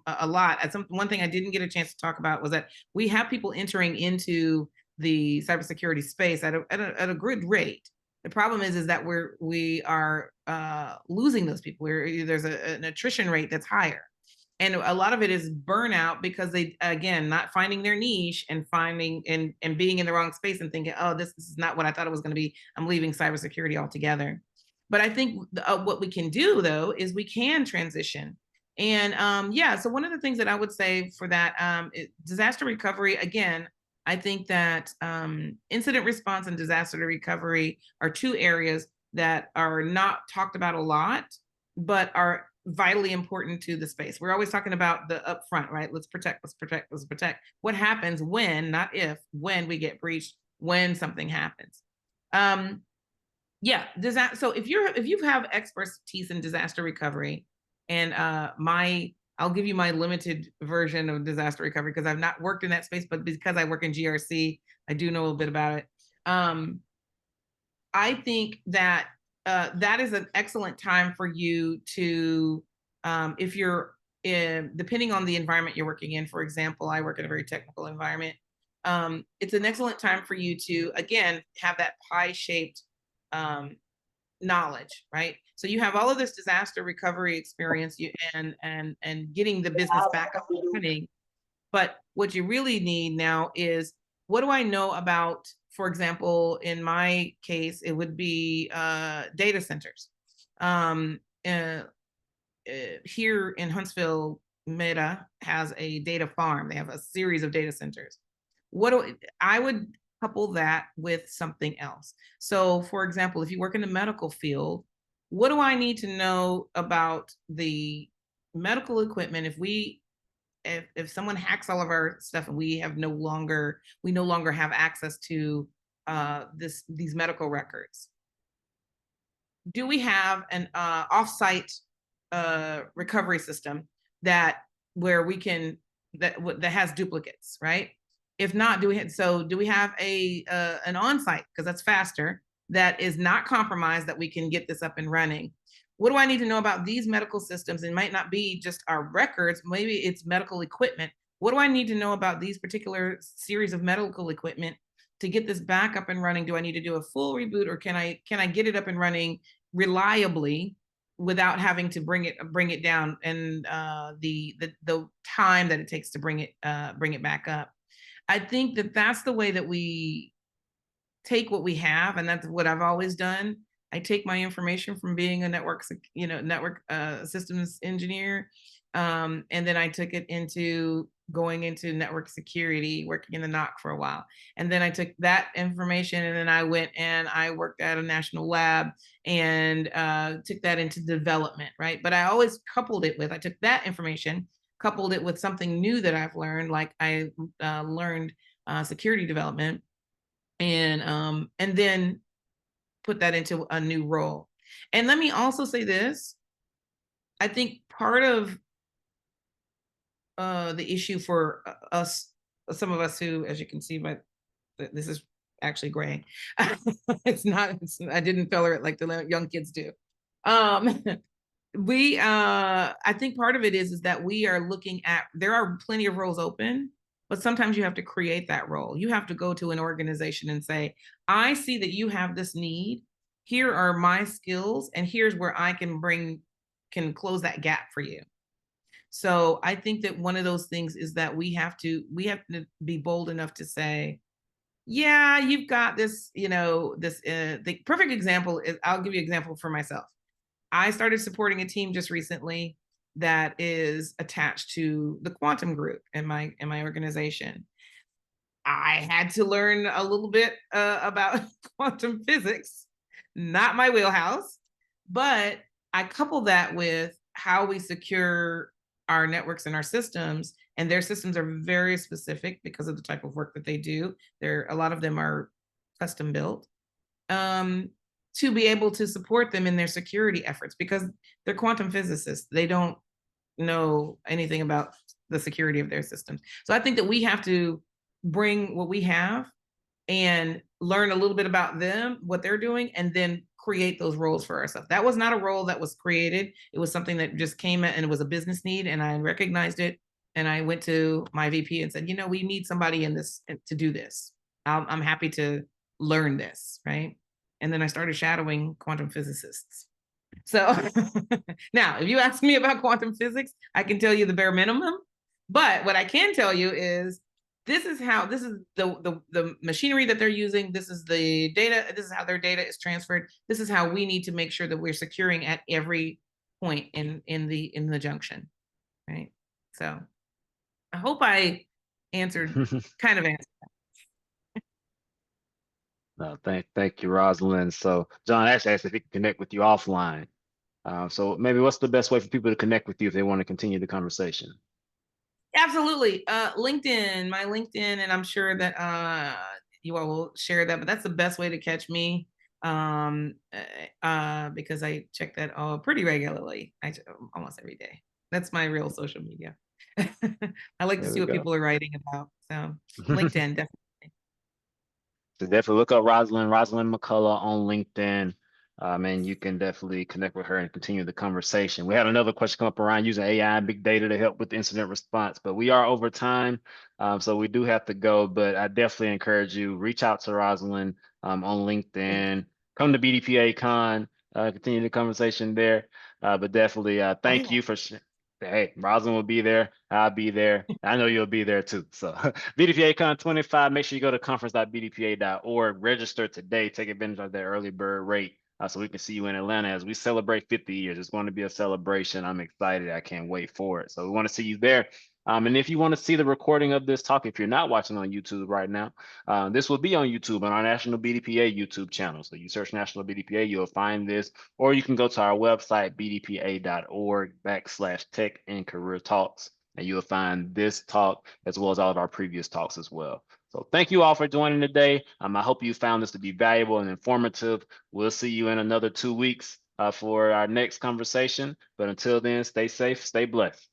a lot. As one thing I didn't get a chance to talk about was that we have people entering into the cybersecurity space at a good rate. The problem is that we are losing those people. There's an attrition rate that's higher, and a lot of it is burnout because they, again, not finding their niche and finding and being in the wrong space and thinking, oh, this is not what I thought it was going to be. I'm leaving cybersecurity altogether. But I think what we can do though is we can transition. And yeah, so one of the things that I would say for that disaster recovery, again, I think that incident response and disaster recovery are two areas that are not talked about a lot, but are vitally important to the space. We're always talking about the upfront, right? Let's protect, let's protect, let's protect. What happens when, not if, when we get breached, when something happens. Yeah, so if you have expertise in disaster recovery, and I'll give you my limited version of disaster recovery because I've not worked in that space, but because I work in GRC, I do know a little bit about it. I think that that is an excellent time for you to, if you're depending on the environment you're working in. For example, I work in a very technical environment. It's an excellent time for you to, again, have that pie-shaped knowledge, right? So you have all of this disaster recovery experience, and getting the business back up and running. But what you really need now is, what do I know about, for example, in my case, it would be data centers. Here in Huntsville, Meta has a data farm. They have a series of data centers. I would couple that with something else. So for example, if you work in the medical field, what do I need to know about the medical equipment if someone hacks all of our stuff and we no longer have access to these medical records? Do we have an offsite recovery system where we can that has duplicates, right? If not, do we have an on-site, because that's faster, that is not compromised, that we can get this up and running? What do I need to know about these medical systems? It might not be just our records, maybe it's medical equipment. What do I need to know about these particular series of medical equipment to get this back up and running? Do I need to do a full reboot, or can I get it up and running reliably without having to bring it down, and the time that it takes to bring it back up? I think that that's the way that we take what we have, and that's what I've always done. I take my information from being a network systems engineer, and then I took it into going into network security, working in the NOC for a while. And then I took that information and then I went and I worked at a national lab and took that into development, right? But I always coupled it with, I took that information, coupled it with something new that I've learned, like I learned security development, and then put that into a new role. And let me also say this, I think part of the issue for us, some of us who, as you can see, but this is actually gray. It's not, I didn't color it like the young kids do. I think part of it is that we are looking at, there are plenty of roles open, but sometimes you have to create that role. You have to go to an organization and say, I see that you have this need. Here are my skills, and here's where I can close that gap for you. So I think that one of those things is that we have to be bold enough to say, yeah, you've got this, the perfect example is, I'll give you an example for myself. I started supporting a team just recently that is attached to the quantum group in my organization. I had to learn a little bit about quantum physics, not my wheelhouse, but I couple that with how we secure our networks and our systems, and their systems are very specific because of the type of work that they do. A lot of them are custom built. To be able to support them in their security efforts, because they're quantum physicists. They don't know anything about the security of their systems. So I think that we have to bring what we have and learn a little bit about them, what they're doing, and then create those roles for ourselves. That was not a role that was created. It was something that just came in, and it was a business need, and I recognized it. And I went to my VP and said, we need somebody in this to do this. I'm happy to learn this, right? And then I started shadowing quantum physicists. So now, if you ask me about quantum physics, I can tell you the bare minimum. But what I can tell you is this is the machinery that they're using. This is the data. This is how their data is transferred. This is how we need to make sure that we're securing at every point in the junction, right? So I hope I answered kind of answered. No, thank you, Rosalind. So John actually asked if he can connect with you offline. So maybe what's the best way for people to connect with you if they want to continue the conversation? Absolutely. LinkedIn, my LinkedIn, and I'm sure that you all will share that, but that's the best way to catch me, because I check that pretty regularly. Almost every day. That's my real social media. I like to see what people are writing about. So LinkedIn, definitely. So definitely look up Rosalind McCullough on LinkedIn. And you can definitely connect with her and continue the conversation. We had another question come up around using AI and big data to help with incident response, but we are over time. So we do have to go, but I definitely encourage you, reach out to Rosalind on LinkedIn, come to BDPA Con, continue the conversation there. But definitely thank you for hey, Rosalind will be there. I'll be there. I know you'll be there too. So BDPA Con 25, make sure you go to conference.bdpa.org, register today, take advantage of that early bird rate. So we can see you in Atlanta as we celebrate 50 years. It's going to be a celebration. I'm excited. I can't wait for it. So we want to see you there. And if you want to see the recording of this talk, if you're not watching on YouTube right now, this will be on YouTube on our National BDPA YouTube channel. So you search National BDPA, you'll find this, or you can go to our website, bdpa.org/tech and career talks, and you'll find this talk as well as all of our previous talks as well. So thank you all for joining today. I hope you found this to be valuable and informative. We'll see you in another 2 weeks for our next conversation. But until then, stay safe, stay blessed.